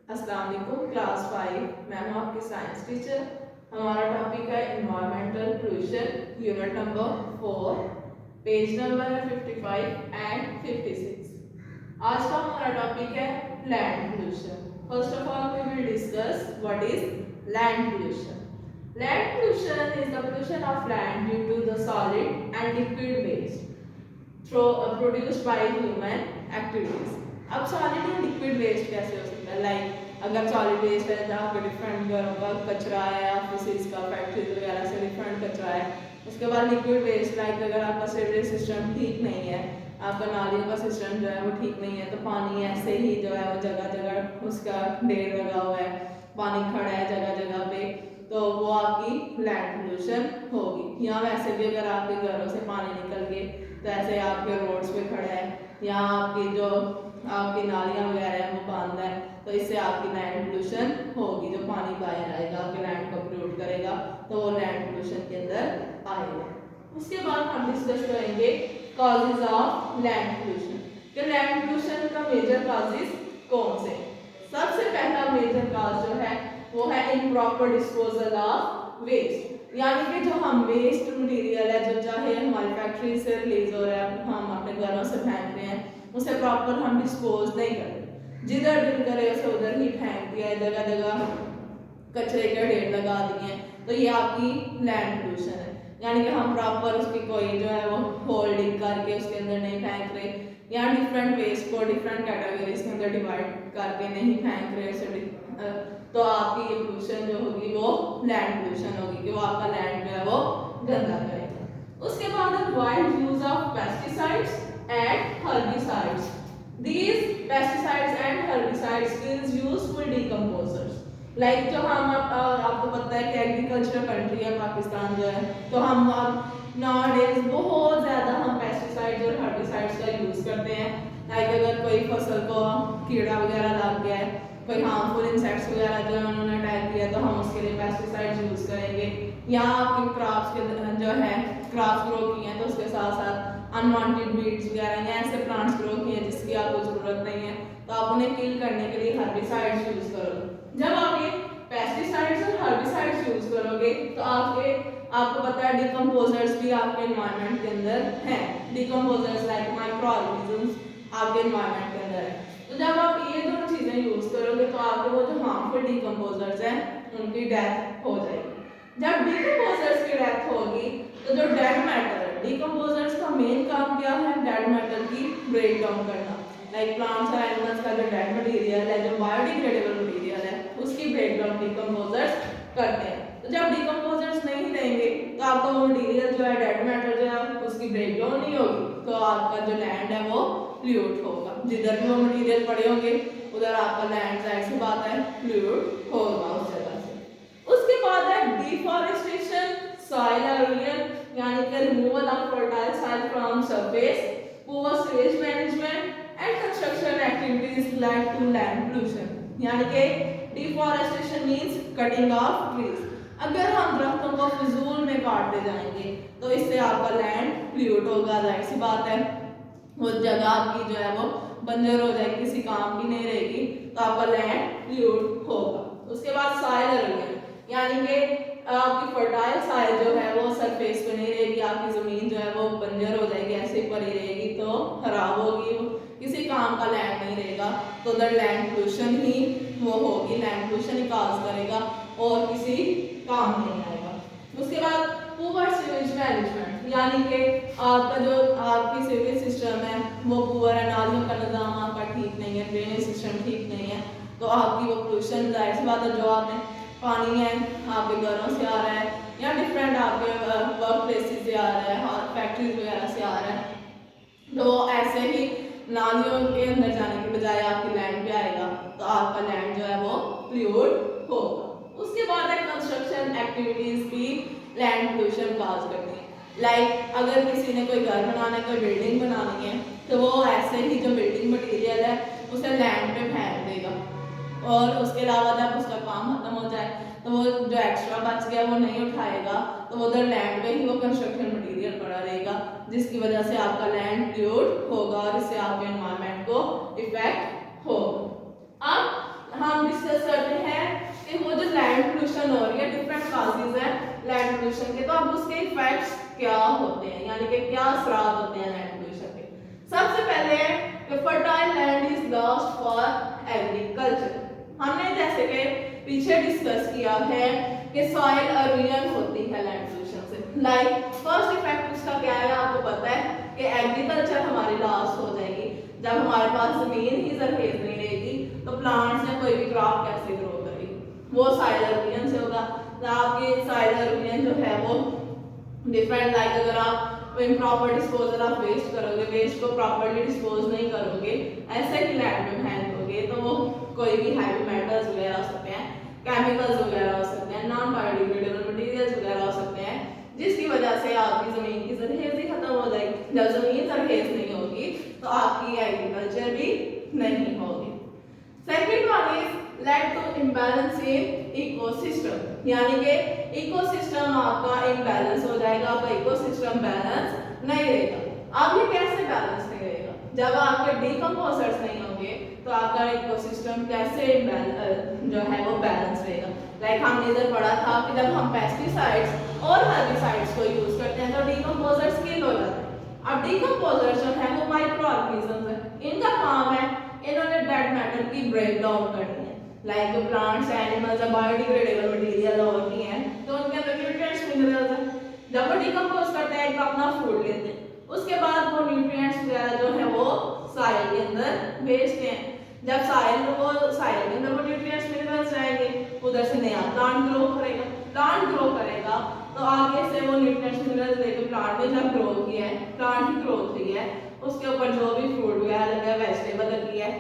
अस्सलाम वालेकुम क्लास 5। मैं हूं आपकी साइंस टीचर। हमारा टॉपिक है environmental pollution, unit number 4, page number है 55 एंड 56। आज का हमारा टॉपिक है land pollution. First of all we will discuss what is land pollution. Land pollution is the pollution of land due to the solid and liquid waste produced by human activities. अब solid and liquid waste कैसे हो सकता है? Like अगर solid waste है जहाँ पे different घरों का कचरा है, ऑफिस का, फैक्ट्रीज वगैरह से डिफरेंट कचरा है। उसके बाद लिक्विड वेस्ट लाइक अगर आपका सीवरेज सिस्टम ठीक नहीं है, आपका नालियों का सिस्टम जो है वो ठीक नहीं है, तो पानी ऐसे ही जो है वो जगह जगह उसका ढेर लगा हुआ है, पानी खड़ा है जगह जगह पे, तो वो आपकी लैंड पोल्यूशन होगी। या वैसे भी अगर आपके घरों से पानी निकल के तो ऐसे आपके रोड्स पे खड़ा है या आपकी जो आपकी नालियाँ वगैरह है वो बंद है, तो इससे आपकी लैंड पोल्यूशन होगी। जो पानी बाहर आएगा आपके लैंड को पोल्यूट करेगा, तो वो लैंड पोल्यूशन के अंदर आएगा। उसके बाद हम डिस्कस करेंगे कॉजेज ऑफ लैंड पोल्यूशन कि लैंड पोल्यूशन का मेजर कॉजेज कौन से। सबसे पहला मेजर कॉज जो है वो है इम्प्रॉपर डिस्पोजल ऑफ वेस्ट, यानी कि जो हम वेस्ट मटेरियल है जो चाहे हमारी फैक्ट्री से रिलीज हो रहा है, हम अपने घरों से फेंक रहे हैं, उसे प्रॉपर हम डिस्पोज नहीं करते, जिधर दिल करे उसे उधर ही फेंक दिया है, जगह जगह कचरे के ढेर लगा दिए, तो ये आपकी लैंड पोल्यूशन है। यानी कि हम प्रॉपर उसकी कोई जो है वो होल्डिंग करके उसके अंदर नहीं फेंक रहे, या डिफरेंट वेस्ट को डिफरेंट कैटेगरीज के अंदर डिवाइड करके नहीं फेंक रहे उसे, तो आपकी ये पोल्यूशन जो होगी वो लैंड पोल्यूशन होगी कि वो आपका लैंड जो है वो गंदा करेगा। उसके बाद wide use of pesticides and herbicides. These pesticides and herbicides is used for decomposers. Like जो हम आपको पता है कि एग्रीकल्चर कंट्री है पाकिस्तान जो है, तो हम नाउअडेज बहुत ज़्यादा हम पेस्टिसाइड्स और हर्बिसाइड्स का यूज़ करते हैं। लाइक अगर कोई फसल को कीड़ा वगैरह लग गया है, कोई हार्मफुल इंसेक्ट्स वगैरह जो उन्होंने अटैक किया, तो हम उसके लिए पेस्टिसाइड्स यूज़ करेंगे। या आपकी क्रॉप्स के जो है क्रॉप्स ग्रो की हैं, तो उसके साथ साथ अनवांटेड वीड्स वगैरह या ऐसे प्लांट्स ग्रो किए हैं जिसकी आपको ज़रूरत नहीं है, तो आप उन्हें किल करने के लिए हर्बिसाइड्स यूज़ करोगे। जब आप ये पेस्टिसाइड्स और हर्बिसाइड्स यूज़ करोगे तो आपको पता है डिकम्पोजर्स भी आपके एनवायरनमेंट के अंदर हैं। डिकम्पोजर्स लाइक माइक्रो ऑर्गेनिजम्स आपके एनवायरनमेंट के अंदर है। तो जब आप ये दोनों चीज़ें यूज़ करोगे तो आपके वो जो हार्मफुल डिकम्पोजर्स हैं उनकी डेथ हो जाएगी। जब डिकम्पोजर्स की डेथ होगी तो जो डेड मैटर है, डिकम्पोजर्स का मेन काम क्या है? डेड मैटर की ब्रेक डाउन करना। लाइक प्लांट्स और एनिमल्स का जो डेड मटेरियल है, जो बायोडिग्रेडेबल मटेरियल है, उसकी ब्रेक डाउन डिकम्पोजर्स करते हैं। तो जब डिकम्पोजर्स नहीं देंगे तो आपका वो मटेरियल जो है डेड मैटर जो है उसकी ब्रेक डाउन नहीं होगी, तो आपका जो लैंड है वो पोल्यूट होगा। जिधर भी वो मटेरियल पड़े होंगे उधर आपका लैंड जाहिर सी बात है पोल्यूट होगा उस जगह से। उसके बाद है डिफॉरेस्टेशन, सॉइल एरोजन यानी कि removal of fertile soil from surface, poor sewage management and construction activities lead to land pollution. यानी कि deforestation means cutting of trees. अगर हम दरख्तों को फिजूल में काटते जाएंगे तो इससे आपका लैंड पोल्यूट होगा, जाहिर सी बात है वो जगह आपकी जो है वो बंजर हो जाएगी, किसी काम की नहीं रहेगी, तो आपका लैंड पोल्यूट होगा। उसके बाद सॉइल एरोजन यानी कि आपकी फर्टाइल सॉइल जो है वो सरफेस पे नहीं रहेगी, आपकी ज़मीन जो है वो बंजर हो जाएगी, ऐसे पड़ी रहेगी, तो खराब होगी, किसी काम का लैंड नहीं रहेगा, तो उधर लैंड पोल्यूशन ही वो होगी, लैंड पोल्यूशन ही काज करेगा और किसी काम नहीं आएगा। उसके बाद पुअर सीवेज मैनेजमेंट यानी कि आपका जो आपकी सीवेज सिस्टम है वो पुअर है, नालियों का निज़ाम आपका ठीक नहीं है, ड्रेनेज सिस्टम ठीक नहीं है, तो आपकी वो पोल्यूशन जाहिर सी बात है जो आपने पानी है आपके घरों से आ रहा है या डिफरेंट आपके वर्क प्लेसेस से आ रहा है, फैक्ट्रीज वगैरह से आ रहा है, तो ऐसे ही नालियों के अंदर जाने के बजाय आपकी लैंड पे आएगा, तो आपका लैंड जो है वो पोल्यूट होगा। उसके बाद है कंस्ट्रक्शन एक्टिविटीज भी लैंड पोल्यूशन काज करती है। लाइक अगर किसी ने कोई घर बनाना है, कोई बिल्डिंग बनानी है, तो वो ऐसे ही जो बिल्डिंग मटेरियल है उसे लैंड पे फेंक देगा, और उसके अलावा जब उसका काम खत्म हो जाए तो वो जो एक्स्ट्रा बच गया वो नहीं उठाएगा, तो उधर लैंड पे ही वो कंस्ट्रक्शन मटेरियल पड़ा रहेगा, जिसकी वजह से आपका लैंड पोल्यूट होगा और इससे आपके एनवायरनमेंट को इफेक्ट होगा। अब हम पोल्यूशन हो रही है, डिफरेंट काजेज है लैंड पोल्यूशन के, तो अब उसके इफेक्ट्स क्या होते हैं, यानी कि क्या असरात होते हैं लैंड पोल्यूशन के। सबसे पहले है कि fertile land is lost for agriculture. हमने जैसे कि पीछे डिस्कस किया है कि सॉइल एरोजन होती है लैंड पोल्यूशन से। लाइक फर्स्ट इफेक्ट उसका क्या है, आपको पता है कि एग्रीकल्चर हमारी लॉस हो जाएगी। जब हमारे पास जमीन ही जरखेज नहीं रहेगी तो प्लांट्स या कोई भी क्रॉप कैसे ग्रो करेगी, वो सॉइल एरोजन से होगा। आपकी सॉइल एरोजन जो है वो डिफरेंट, लाइक अगर आप इम्प्रॉपर डिस्पोजल ऑफ वेस्ट करोगे, वेस्ट को प्रॉपर्ली डिस्पोज नहीं करोगे, ऐसे ही लैंड में फेंकोगे, तो वो कोई भी हैवी मेटल्स वगैरह हो सकते हैं, केमिकल्स वगैरह हो सकते हैं, नॉन बायोडिग्रेडेबल मटेरियल्स वगैरह हो सकते हैं, जिसकी वजह से आपकी जमीन की जरखेज़ी खत्म हो जाएगी। जब जमीन जरखेज नहीं होगी तो आपकी एग्रीकल्चर भी नहीं होगी। Second one is led to imbalance in ecosystem, यानी कि इकोसिस्टम आपका इम्बैलेंस हो जाएगा, आपका इकोसिस्टम बैलेंस नहीं रहेगा। अब ये कैसे बैलेंस नहीं रहेगा, जब आपके डिकम्पोजर्स नहीं होंगे तो आपका इकोसिस्टम कैसे जो है वो बैलेंस रहेगा। लाइक हमने इधर पढ़ा था कि जब हम पेस्टिसाइड्स और हर्बिसाइड्स को यूज करते हैं तो डिकम्पोजर्स किल हो जाते हैं। अब डिकम्पोजर्स जो है वो माइक्रो ऑर्गेनिजम्स है, इनका काम है इन्होंने डेड मैटर की ब्रेक डाउन करनी है। लाइक जो प्लांट्स एनिमल्स या बायोडिग्रेडेबल मटेरियल होती हैं तो उनके अंदर न्यूट्रिएंट्स मिनरल्स हैं, जब वो डिकम्पोज करते हैं तो अपना फूड लेते हैं, उसके बाद वो न्यूट्रिएंट्स वगैरह जो है वो सॉइल के अंदर भेजते हैं। जब सॉइल के अंदर वो न्यूट्रिएंट्स मिनरल्स जाएंगे, उधर से नया प्लांट ग्रो करेगा, प्लांट ग्रो करेगा तो आगे से वो न्यूट्रिएंट्स मिनरल्स लेके प्लांट ने जब ग्रो किया है, प्लांट की ग्रोथ हुई है, उसके ऊपर जो भी फ्रूट वगैरह लगा है, वेजिटेबल लगी है,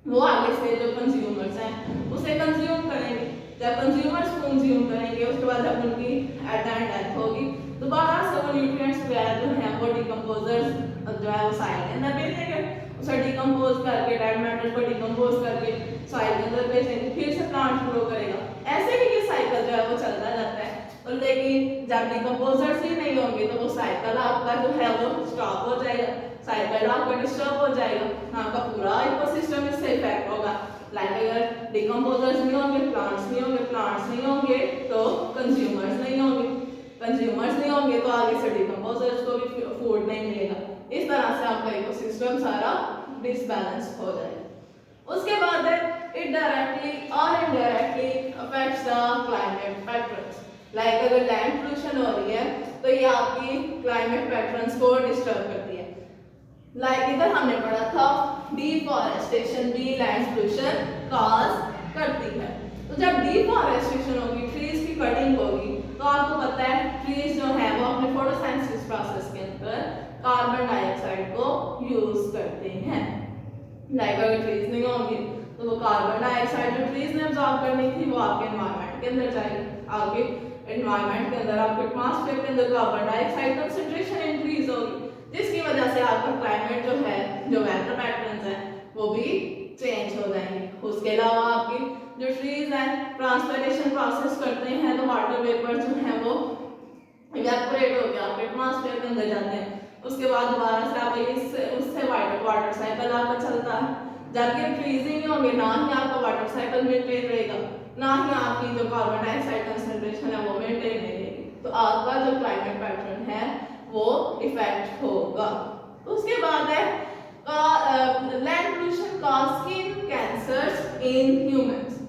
वो आगे से जो कंज्यूमर्स हैं उसे कंज्यूम करेंगे। जब कंज्यूमर्स कंज्यूम करेंगे उसके बाद जब उनकी एट एंड डेथ होगी, दोबारा से वो न्यूट्रिएंट्स वगैरह जो हैं वो डिकम्पोजर्स जो है वो सॉइल के अंदर भेजेंगे, उसे डिकम्पोज करके डेड मैटर को डिकम्पोज करके सॉइल के अंदर भेजेंगे, फिर से प्लांट ग्रो करेगा। ऐसे ही ये साइकिल जो है वो चलता जाता है। और लेकिन जब डिकम्पोजर्स ही नहीं होंगे तो वो साइकिल आपका जो है वो स्टॉप हो जाएगा, साइकिल आपका डिस्टर्ब हो जाएगा, आपका पूरा इकोसिस्टम इससे इफेक्ट होगा। लाइक अगर डिकम्पोजर्स नहीं होंगे, प्लांट्स नहीं होंगे, प्लांट्स नहीं होंगे तो कंज्यूमर्स नहीं होंगे, कंज्यूमर्स नहीं होंगे तो आगे से डिकम्पोजर्स को भी फूड नहीं मिलेगा। इस तरह से आपका इकोसिस्टम सारा डिसबैलेंस हो जाएगा। उसके बाद है इट डायरेक्टली और indirectly affects the climate patterns. Like अगर लैंड पोल्यूशन हो रही है तो ये आपकी क्लाइमेट पैटर्न्स को डिस्टर्ब करती है। लाइक इधर हमने पढ़ा था डिफॉरेस्टेशन भी लैंड पोल्यूशन कॉज करती है। तो जब डिफॉरेस्टेशन होगी, ट्रीज की कटिंग होगी, तो आपको पता है ट्रीज जो है वो अपने फोटोसिंथेसिस प्रोसेस के अंदर कार्बन डाइऑक्साइड को यूज करते हैं। लाइक अगर ट्रीज नहीं होंगी तो वो कार्बन डाइऑक्साइड जो ट्रीज ने अब्सॉर्ब करनी थी वो आपके एनवायरनमेंट के अंदर जाएगी, आपके एनवायरनमेंट के अंदर, आपके एटमॉस्फेयर के अंदर कार्बन डाइऑक्साइड कंसंट्रेशन इंक्रीज होगी, जिसकी वजह से आपका क्लाइमेट जो है, जो वेदर पैटर्न्स है वो भी चेंज हो जाएंगे। उसके अलावा आपकी जो ट्रीज हैं ट्रांसपिरेशन प्रोसेस करते हैं तो वाटर वेपर जो है वो इवेपोरेट होकर आपके एटमॉस्फेयर के अंदर जाते हैं, उसके बाद दोबारा से आप उससे वाटर साइकिल आपका चलता है। जब ये ट्रीज ही नहीं होंगे ना ही आपका वाटर साइकिल मेंटेन रहेगा, ना ही आपकी जो कार्बन डाइऑक्साइड कंसंट्रेशन है वो मेंटेन रहेगी, तो आपका जो क्लाइमेट पैटर्न है वो इफेक्ट होगा। उसके बाद है land pollution cause skin cancers in humans.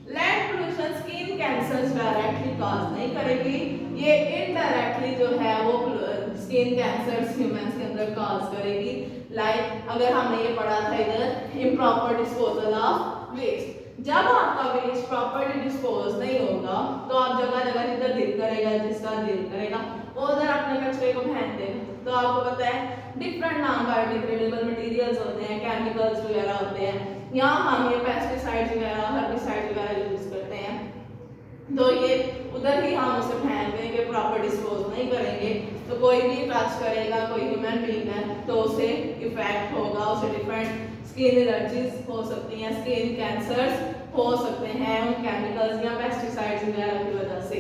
Land pollution skin cancers directly cause नहीं करेगी, ये इनडायरेक्टली जो है वो स्किन कैंसर्स ह्यूमंस के अंदर कॉज करेगी। लाइक अगर हमने ये पढ़ा था इधर इम्प्रॉपर डिस्पोजल ऑफ वेस्ट, जब आपका वेस्ट प्रॉपर्ली डिस्पोज नहीं होगा तो आप जगह जगह जिधर दिल करेगा, जिसका दिल करेगा वो उधर अपने कचरे को फेंक देगा। तो आपको पता है डिफरेंट नॉन बायोडिग्रेडेबल मटेरियल्स होते हैं, केमिकल्स वगैरह होते हैं, यहाँ हम ये पेस्टिसाइड्स वगैरह हर्बिसाइड्स वगैरह यूज करते हैं, तो ये उधर ही हम उसे फेंक देंगे, प्रॉपर डिस्पोज नहीं करेंगे, तो कोई भी टच करेगा, कोई ह्यूमन बीइंग है तो उसे इफेक्ट होगा, उसे डिफरेंट स्किन एलर्जीज हो सकती हैं, स्किन कैंसर्स हो सकते हैं उन केमिकल्स या पेस्टिसाइड्स वगैरह की वजह से।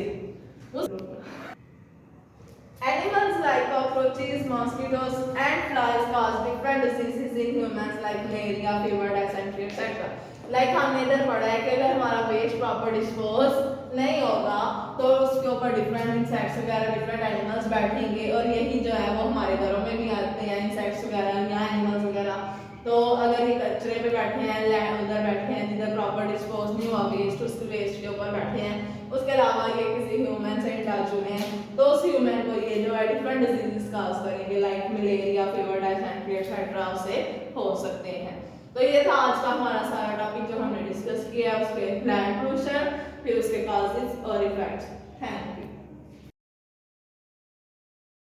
Animals like cockroaches, mosquitoes and flies cause different diseases in humans like malaria, fever, dysentery, etc. Like हमने इधर पढ़ा है कि अगर हमारा वेस्ट प्रॉपर डिस्पोज नहीं होगा तो उसके ऊपर डिफरेंट इंसेक्ट्स वगैरह डिफरेंट एनिमल्स बैठेंगे और यही जो है वो हमारे घरों में भी आते हैं इंसेक्ट्स वगैरह या एनिमल्स वगैरह। तो अगर ये कचरे पे बैठे हैं उधर बैठे हैं जिधर प्रॉपर डिस्पोज नहीं हुआ वेस्ट उसके वेस्ट के ऊपर बैठे हैं, उसके अलावा ये किसी ह्यूमन से टच हुए हैं तो उस ह्यूमन को ये जो है डिफरेंट डिजीजेस काज करेंगे like malaria fever dysentery etcetera से हो सकते हैं। तो ये था आज का हमारा सारा टॉपिक जो हमने डिस्कस किया, उसके प्लांट पोल्यूशन फिर उसके कॉजेस और इफेक्ट्स हैं।